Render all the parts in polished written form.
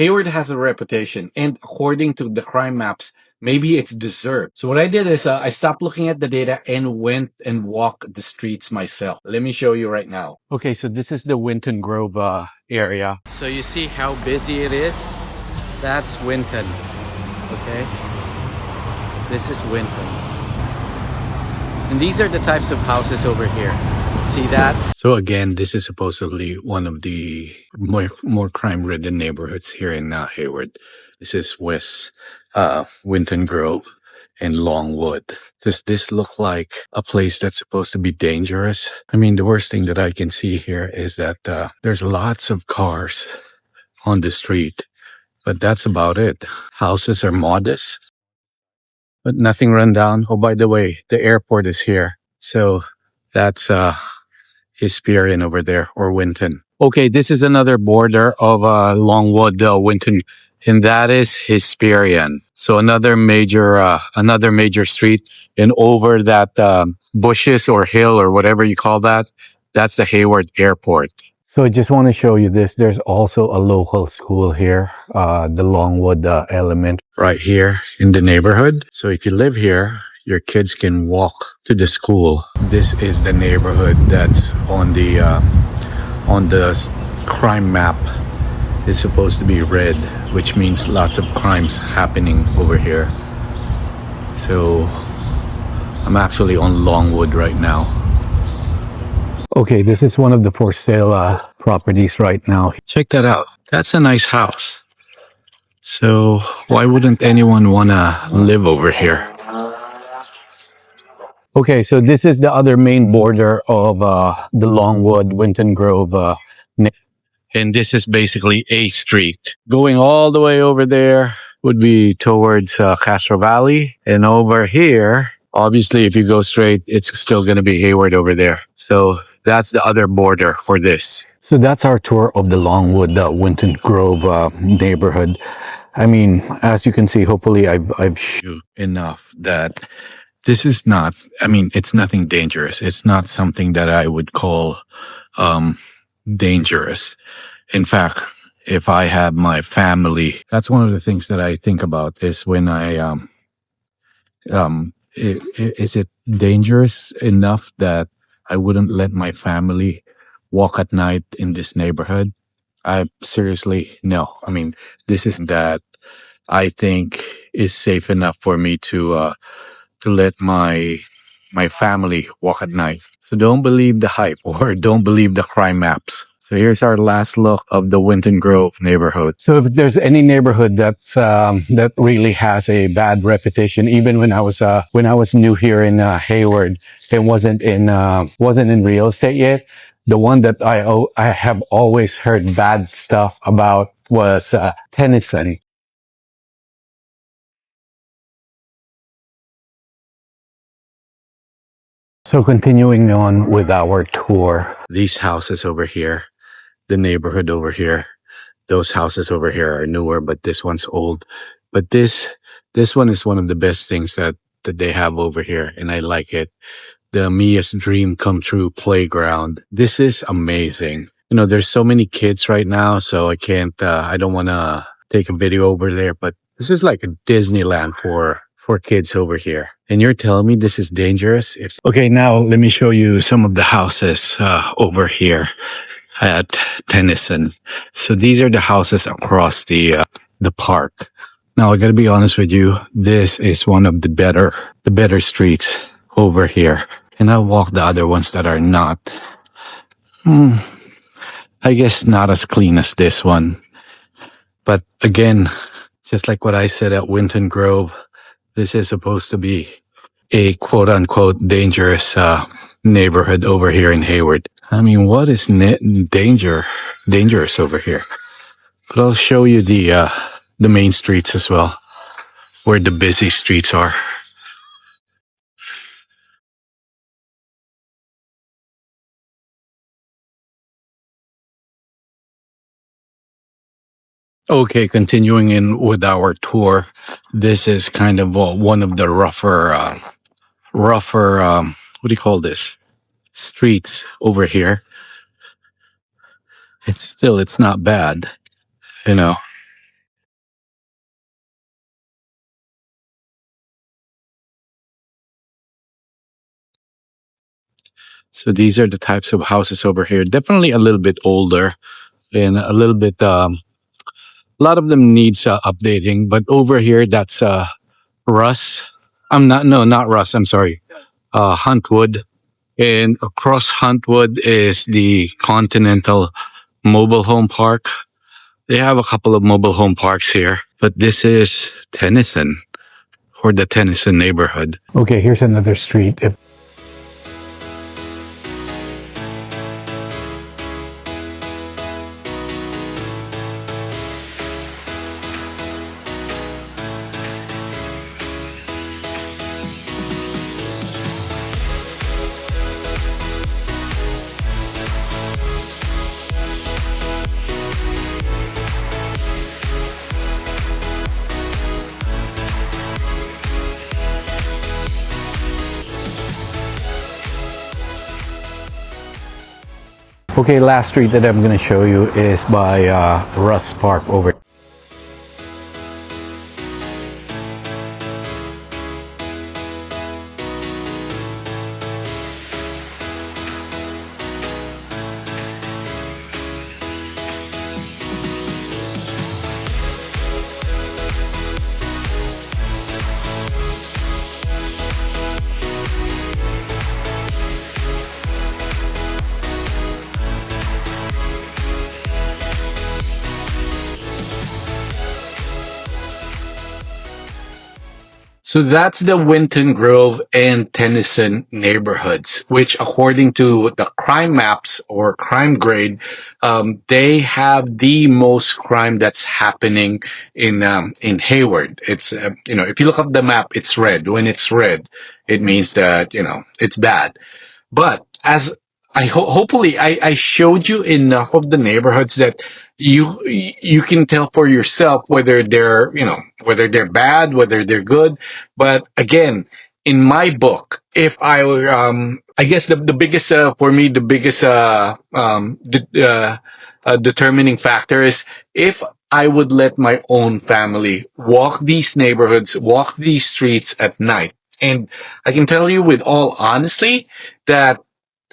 Hayward has a reputation, and according to the crime maps, maybe it's deserved. So what I did is I stopped looking at the data and went and walked the streets myself. Let me show you right now. Okay, so this is the Winton Grove area. So you see how busy it is? That's Winton, okay? This is Winton. And these are the types of houses over here. See that? So again, this is supposedly one of the more crime-ridden neighborhoods here in Hayward. This is West Winton Grove and Longwood. Does this look like a place that's supposed to be dangerous? I mean, the worst thing that I can see here is that there's lots of cars on the street, but that's about it. Houses are modest, but nothing run down. Oh, by the way, the airport is here. So that's Hesperian over there, or Winton. Okay, this is another border of Longwood-Winton, and that is Hesperian. So another major street, and over that bushes or hill or whatever you call that, that's the Hayward Airport. So I just want to show you this. There's also a local school here, the Longwood Element, right here in the neighborhood. So if you live here, your kids can walk to the school. This is the neighborhood that's on the crime map. It's supposed to be red, which means lots of crimes happening over here. So I'm actually on Longwood right now. Okay, this is one of the for sale properties right now. Check that out. That's a nice house. So why wouldn't anyone want to live over here? Okay, so this is the other main border of the Longwood-Winton Grove. And this is basically A Street. Going all the way over there would be towards Castro Valley. And over here, obviously, if you go straight, it's still going to be Hayward over there. So that's the other border for this. So that's our tour of the Longwood-Winton Grove neighborhood. I mean, as you can see, hopefully I've shown you enough that this is not, I mean, it's nothing dangerous. It's not something that I would call dangerous. In fact, if I have my family, that's one of the things that I think about is when is it dangerous enough that I wouldn't let my family walk at night in this neighborhood? I seriously, no. I mean, this is that I think is safe enough for me to let my family walk at night. So don't believe the hype or don't believe the crime maps. So here's our last look of the Winton Grove neighborhood. So if there's any neighborhood that's that really has a bad reputation, even when I was new here in Hayward, it wasn't in real estate yet. The one that I have always heard bad stuff about was Tennyson. So continuing on with our tour. These houses over here, the neighborhood over here, those houses over here are newer, but this one's old. But this one is one of the best things that they have over here, and I like it. The Mia's Dream Come True playground. This is amazing. You know, there's so many kids right now, so I don't want to take a video over there, but this is like a Disneyland for kids over here. And you're telling me this is dangerous? Okay, now let me show you some of the houses over here at Tennyson. So these are the houses across the park. Now I gotta be honest with you, this is one of the better streets over here. And I'll walk the other ones that are not, I guess not as clean as this one. But again, just like what I said at Winton Grove, this is supposed to be a quote-unquote dangerous neighborhood over here in Hayward. I mean, what is dangerous over here? But I'll show you the main streets as well, where the busy streets are. Okay, continuing in with our tour. This is kind of one of the rougher, what do you call this? Streets over here. It's not bad, you know. So these are the types of houses over here. Definitely a little bit older and a little bit, a lot of them needs updating. But over here, that's Russ. Not Russ. I'm sorry. Huntwood. And across Huntwood is the Continental Mobile Home Park. They have a couple of mobile home parks here, but this is Tennyson or the Tennyson neighborhood. Okay, here's another street. Okay, last street that I'm going to show you is by Russ Park over. So that's the Winton Grove and Tennyson neighborhoods, which according to the crime maps or CrimeGrade, they have the most crime that's happening in Hayward. It's, if you look up the map, it's red. When it's red, it means that, it's bad. But as hopefully I showed you enough of the neighborhoods that you can tell for yourself whether they're, whether they're bad, whether they're good. But again, in my book, if I were, I guess the biggest, for me, the biggest, determining factor is if I would let my own family walk these neighborhoods, walk these streets at night. And I can tell you with all honesty that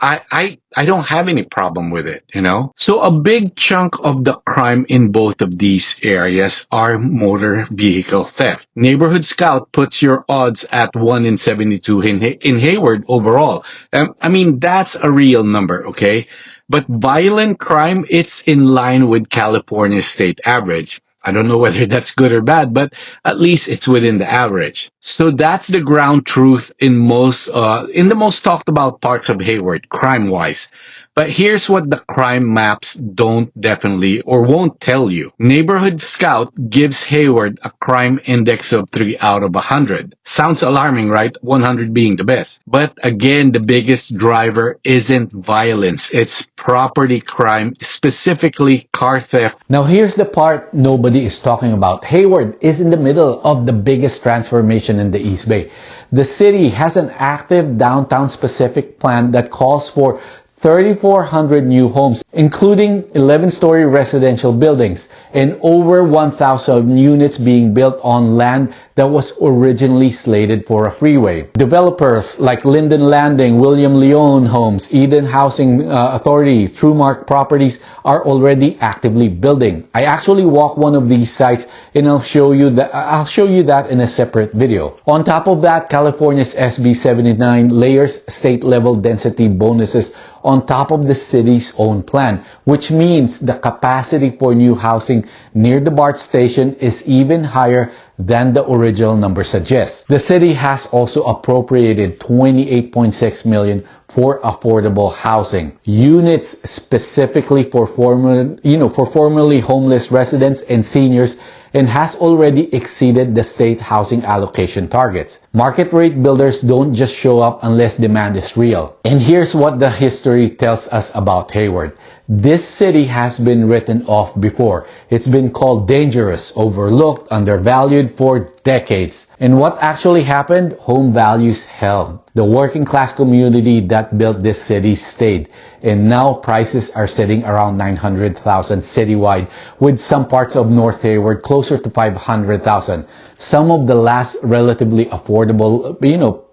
I don't have any problem with it, So a big chunk of the crime in both of these areas are motor vehicle theft. Neighborhood Scout puts your odds at 1 in 72 in Hayward overall. I mean, that's a real number, okay? But violent crime, it's in line with California's state average. I don't know whether that's good or bad, but at least it's within the average. So that's the ground truth in the most talked about parts of Hayward, crime-wise. But here's what the crime maps don't definitely or won't tell you. Neighborhood Scout gives Hayward a crime index of 3 out of 100. Sounds alarming, right? 100 being the best. But again, the biggest driver isn't violence. It's property crime, specifically car theft. Now here's the part nobody is talking about. Hayward is in the middle of the biggest transformation in the East Bay. The city has an active downtown specific plan that calls for 3,400 new homes, including 11-story residential buildings and over 1,000 units being built on land that was originally slated for a freeway. Developers like Linden Landing, William Leon Homes, Eden Housing Authority, Trumark Properties are already actively building. I actually walked one of these sites and I'll show you that in a separate video. On top of that, California's SB 79 layers state-level density bonuses on top of the city's own plan, which means the capacity for new housing near the BART station is even higher than the original number suggests. The city has also appropriated $28.6 million for affordable housing. Units specifically for formerly homeless residents and seniors, and has already exceeded the state housing allocation targets. Market rate builders don't just show up unless demand is real. And here's what the history tells us about Hayward. This city has been written off before. It's been called dangerous, overlooked, undervalued for decades. And what actually happened? Home values held. The working class community that built this city stayed. And now prices are sitting around $900,000 citywide, with some parts of North Hayward closer to $500,000. Some of the last relatively affordable,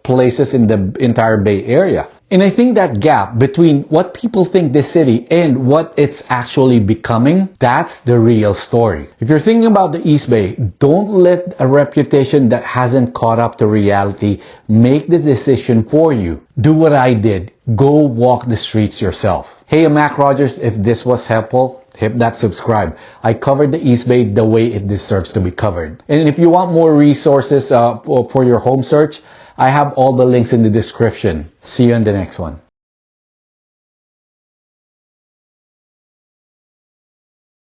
places in the entire Bay Area. And I think that gap between what people think this city and what it's actually becoming, that's the real story. If you're thinking about the East Bay, don't let a reputation that hasn't caught up to reality make the decision for you. Do what I did. Go walk the streets yourself. Hey, I'm Mac Rogers. If this was helpful, hit that subscribe. I covered the East Bay the way it deserves to be covered. And if you want more resources for your home search, I have all the links in the description. See you in the next one.